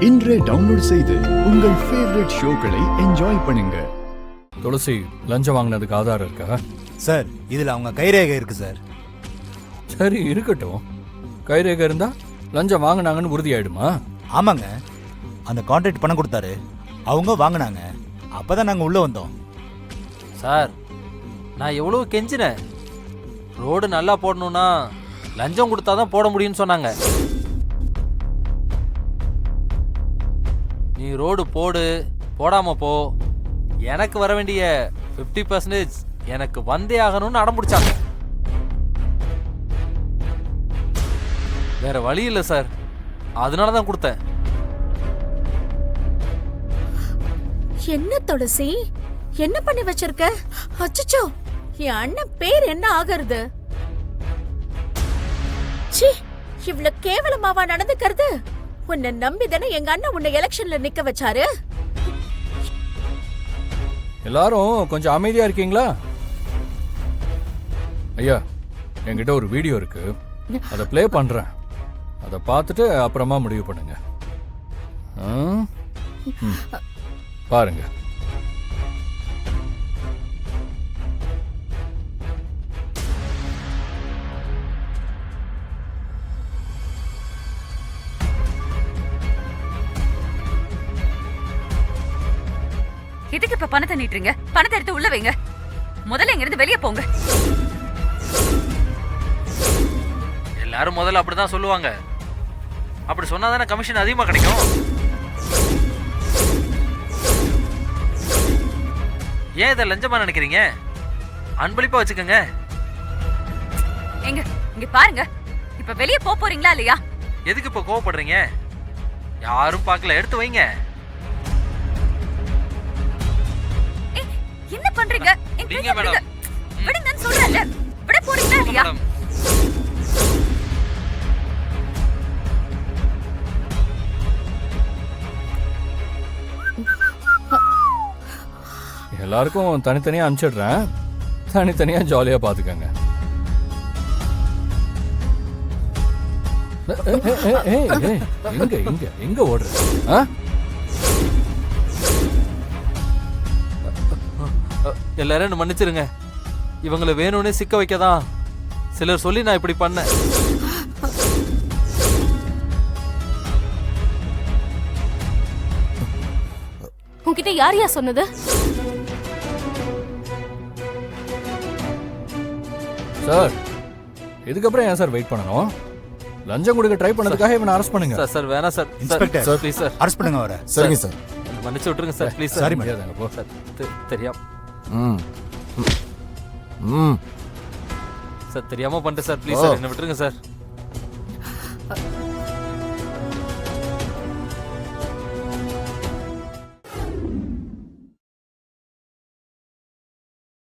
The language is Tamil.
இன்றே டவுன்லோட் செய்து உங்கள் ஃபேவரட் ஷோக்களை என்ஜாய் பண்ணுங்க. துளசி லஞ்சம் வாங்கினதுக்கு ஆதாரம் இருக்கா? சார் இதில் அவங்க கைரேகை இருக்கு சார். சரி இருக்கட்டும், கைரேகை இருந்தா லஞ்சம் வாங்கினாங்கன்னு உறுதியாயிடுமா? ஆமாங்க, அந்த கான்ட்ராக்ட் பணம் கொடுத்தாரு, அவங்க வாங்கினாங்க, அப்பதான் நாங்கள் உள்ளே வந்தோம். சார் நான் எவ்வளோ கெஞ்சினேன், ரோடு நல்லா போடணும்னா லஞ்சம் கொடுத்தா தான் போட முடியும்னு சொன்னாங்க. நீ ரோடு போடு போடாம போ, எனக்கு வர வேண்டிய 50% எனக்கு வந்தே ஆகணும்னு அடம்பிடிச்சாங்க. வேற வழி இல்லை சார், அதனால தான் கொடுத்தேன். என்ன துளசி, என்ன பண்ணி வச்சிருக்க? அச்சச்சோ, என் அண்ணன் பேர் என்ன ஆகிறது? சீ, இவ்ளோ கேவலமாவா நடந்துக்கிறது? உன்னை நம்பிதானே எங்க அண்ணன் உன்னை எலெக்ஷன்ல நிக்க வச்சாரு. எல்லாரும் கொஞ்சம் அமைதியா இருக்கீங்களா? ஐயா, என்கிட்ட ஒரு வீடியோ இருக்கு, அதை ப்ளே பண்றேன், அதை பார்த்துட்டு அப்புறமா முடிவு பண்ணுங்க. பாருங்க. இதுக்கு இப்ப பணத்தை நீட்டுறீங்க? பணத்தை எடுத்து உள்ள வைங்க. முதல்ல இங்க இருந்து வெளியே போங்க. எல்லாரும் முதல்ல அப்படிதான் சொல்லுவாங்க. அப்படி சொன்னாதானே கமிஷன் அதிகமா கிடைக்கும். ஏன் இதை லஞ்சமா நினைக்கிறீங்க? அன்பளிப்பா வச்சுக்கோங்க. எங்க இங்க பாருங்க, இப்ப வெளியே போறீங்களா இல்லையா? எதுக்கு இப்ப கோவப்படுறீங்க? யாரும் பார்க்கல, எடுத்து வைங்க. என்ன பண்றீங்க? நீங்க மேடம் விடுங்கன்னு சொல்றேன்ல, விட போறீங்களா இல்லையா? எல்லாருக்கும் தனித்தனியா அனுப்பிச்சிடுறேன், தனித்தனியா ஜாலியா பாத்துக்கங்க. எங்க எங்க எங்க ஓடுற? எல்லாரும் மன்னிச்சிருங்க, இவங்களை வேணும்னே சிக்க வைக்கதான் சிலர் சொல்லி நான் இப்படி பண்ணேன். உன்கிட்ட யாரையா சொன்னது? சார், இதுக்கப்புறம் ஏன் சார் வெயிட் பண்ணணும்? லஞ்சம் கொடுக்க ட்ரை பண்ணதுக்காக இவனை அரெஸ்ட் பண்ணுங்க. சார் சார் வேணாம் sir. Inspector sir please sir, arrest பண்ணுங்க அவரை. சரிங்க சார், மன்னிச்சு விட்டுருங்க சார் ப்ளீஸ் சார். சாரி முடியாதாங்க போ சார், தெரியாம சார், தெரியாம பண்ணிட்டேன் சார், ப்ளீஸ் சார், என்ன விட்டுருங்க சார்.